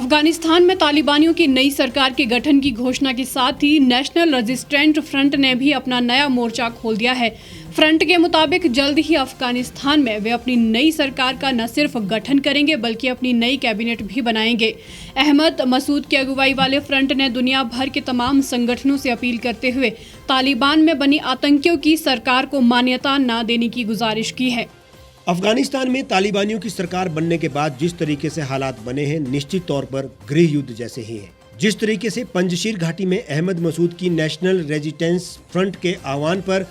अफगानिस्तान में तालिबानियों की नई सरकार के गठन की घोषणा के साथ ही नेशनल रेजिस्टेंट फ्रंट ने भी अपना नया मोर्चा खोल दिया है। फ्रंट के मुताबिक जल्द ही अफगानिस्तान में वे अपनी नई सरकार का न सिर्फ गठन करेंगे बल्कि अपनी नई कैबिनेट भी बनाएंगे। अहमद मसूद की अगुवाई वाले फ्रंट ने दुनिया भर के तमाम संगठनों से अपील करते हुए तालिबान में बनी आतंकियों की सरकार को मान्यता न देने की गुजारिश की है। अफगानिस्तान में तालिबानियों की सरकार बनने के बाद जिस तरीके से हालात बने हैं, निश्चित तौर पर गृह युद्ध जैसे ही हैं। जिस तरीके से पंजशीर घाटी में अहमद मसूद की नेशनल रेजिस्टेंस फ्रंट के आह्वान पर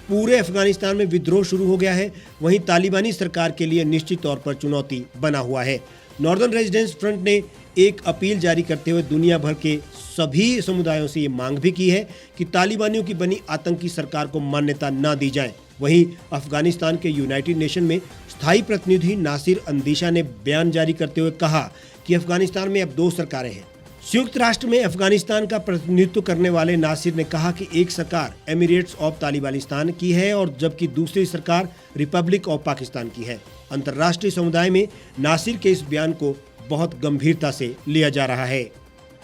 पूरे अफगानिस्तान में विद्रोह शुरू हो गया है, वहीं तालिबानी सरकार के लिए निश्चित तौर पर चुनौती बना हुआ है। नॉर्दर्न रेजिस्टेंस फ्रंट ने एक अपील जारी करते हुए दुनिया भर के सभी समुदायों से ये मांग भी की है कि तालिबानियों की बनी आतंकी सरकार को मान्यता न दी जाए। वहीं अफगानिस्तान के यूनाइटेड नेशन में स्थायी प्रतिनिधि नासिर अंदीशा ने बयान जारी करते हुए कहा कि अफगानिस्तान में अब 2 सरकारें हैं। संयुक्त राष्ट्र में अफगानिस्तान का प्रतिनिधित्व करने वाले नासिर ने कहा कि एक सरकार एमिरेट्स ऑफ तालिबानिस्तान की है और जबकि दूसरी सरकार रिपब्लिक ऑफ पाकिस्तान की है। अंतर्राष्ट्रीय समुदाय में नासिर के इस बयान को बहुत गंभीरता से लिया जा रहा है।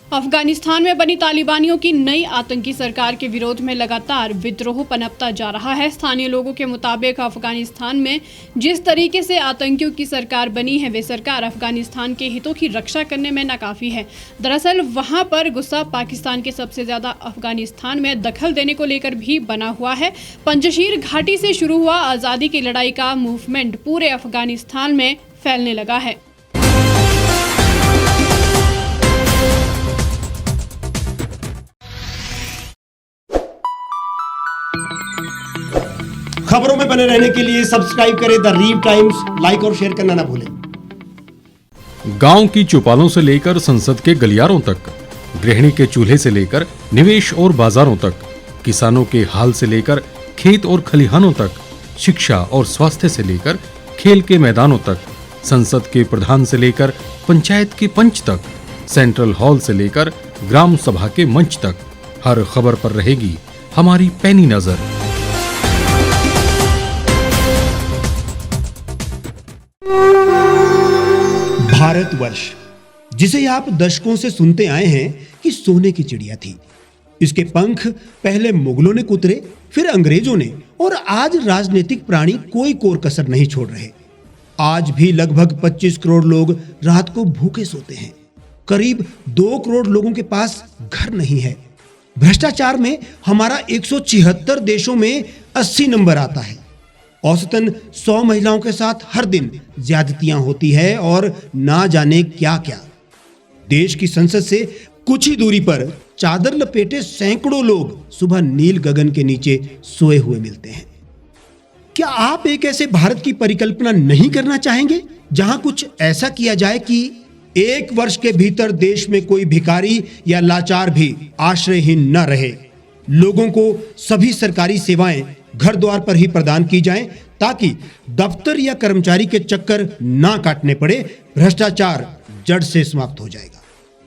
अफगानिस्तान में बनी तालिबानियों की नई आतंकी सरकार के विरोध में लगातार विद्रोह पनपता जा रहा है। स्थानीय लोगों के मुताबिक अफगानिस्तान में जिस तरीके से आतंकियों की सरकार बनी है, वे सरकार अफगानिस्तान के हितों की रक्षा करने में नाकाफी है। दरअसल वहां पर गुस्सा पाकिस्तान के सबसे ज्यादा अफगानिस्तान में दखल देने को लेकर भी बना हुआ है। पंजशीर घाटी से शुरू हुआ आज़ादी की लड़ाई का मूवमेंट पूरे अफगानिस्तान में फैलने लगा है। खबरों में बने रहने के लिए सब्सक्राइब करें द रीव टाइम्स, लाइक और शेयर करना ना भूलें। गांव की चौपालों से लेकर संसद के गलियारों तक, गृहिणी के चूल्हे से लेकर निवेश और बाजारों तक, किसानों के हाल से लेकर खेत और खलिहानों तक, शिक्षा और स्वास्थ्य से लेकर खेल के मैदानों तक, संसद के प्रधान से लेकर पंचायत के पंच तक, सेंट्रल हॉल से लेकर ग्राम सभा के मंच तक, हर खबर पर रहेगी हमारी पैनी नजर। भारतवर्ष, जिसे आप दशकों से सुनते आए हैं कि सोने की चिड़िया थी। इसके पंख पहले मुगलों ने कुतरे, फिर अंग्रेजों ने, और आज राजनीतिक प्राणी कोई कोर कसर नहीं छोड़ रहे। आज भी लगभग 25 करोड़ लोग रात को भूखे सोते हैं। करीब 2 करोड़ लोगों के पास घर नहीं है। भ्रष्टाचार में हमारा 176 देशों में 80 नंबर आता है। औसतन 100 महिलाओं के साथ हर दिन ज्यादतियां होती है और ना जाने क्या क्या। देश की संसद से कुछ ही दूरी पर चादर लपेटे सैकड़ों लोग सुबह नील गगन के नीचे सोए हुए मिलते हैं। क्या आप एक ऐसे भारत की परिकल्पना नहीं करना चाहेंगे जहां कुछ ऐसा किया जाए कि 1 वर्ष के भीतर देश में कोई भिखारी या लाचार भी आश्रयहीन न रहे? लोगों को सभी सरकारी सेवाएं घर द्वार पर ही प्रदान की जाएं ताकि दफ्तर या कर्मचारी के चक्कर ना काटने पड़े। भ्रष्टाचार जड़ से समाप्त हो जाएगा।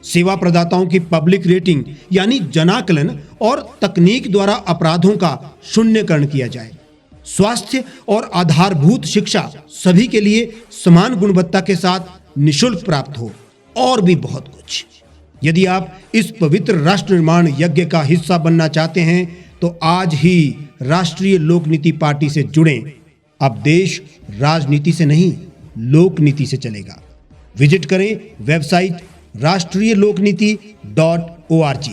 सेवा प्रदाताओं की पब्लिक रेटिंग यानी जनाकलन और तकनीक द्वारा अपराधों का शून्यकरण किया जाए। स्वास्थ्य और आधारभूत शिक्षा सभी के लिए समान गुणवत्ता के साथ निःशुल्क प्राप्त हो, और भी बहुत कुछ। यदि आप इस पवित्र राष्ट्र निर्माण यज्ञ का हिस्सा बनना चाहते हैं तो आज ही राष्ट्रीय लोक नीति पार्टी से जुड़ें। अब देश राजनीति से नहीं, लोक नीति से चलेगा। विजिट करें वेबसाइट rashtriyalokniti.org।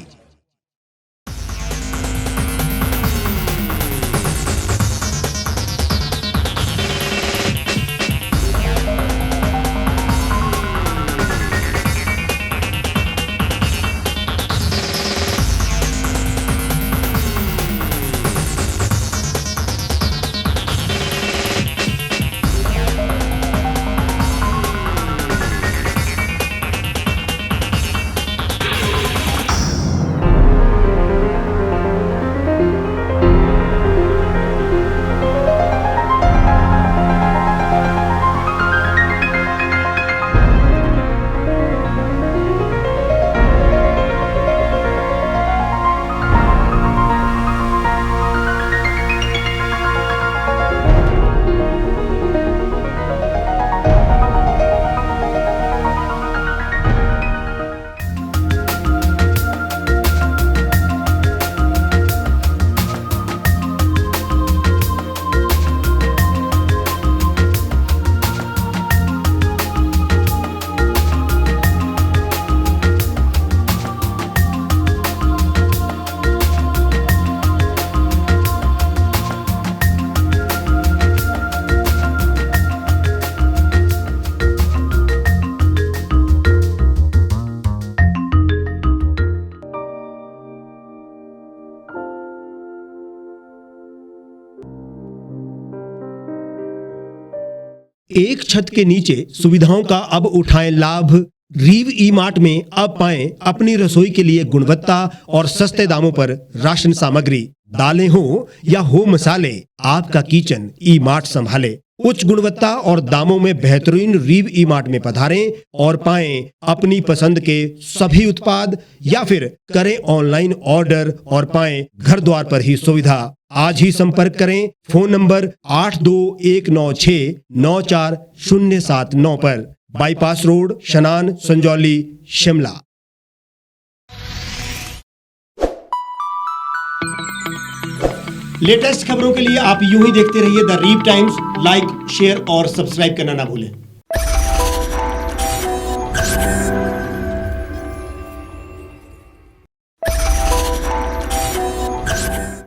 एक छत के नीचे सुविधाओं का अब उठाएं लाभ। रीव ई मार्ट में अब पाएं अपनी रसोई के लिए गुणवत्ता और सस्ते दामों पर राशन सामग्री। दालें हो या हो मसाले, आपका किचन ई मार्ट संभाले। उच्च गुणवत्ता और दामों में बेहतरीन रीव ई मार्ट में पधारें और पाएं अपनी पसंद के सभी उत्पाद, या फिर करें ऑनलाइन ऑर्डर और पाएं घर द्वार पर ही सुविधा। आज ही संपर्क करें फोन नंबर 8219694079 पर, बाईपास रोड, शनान, संजौली, शिमला। लेटेस्ट खबरों के लिए आप यूं ही देखते रहिए द रीव टाइम्स। लाइक, शेयर और सब्सक्राइब करना ना भूलें।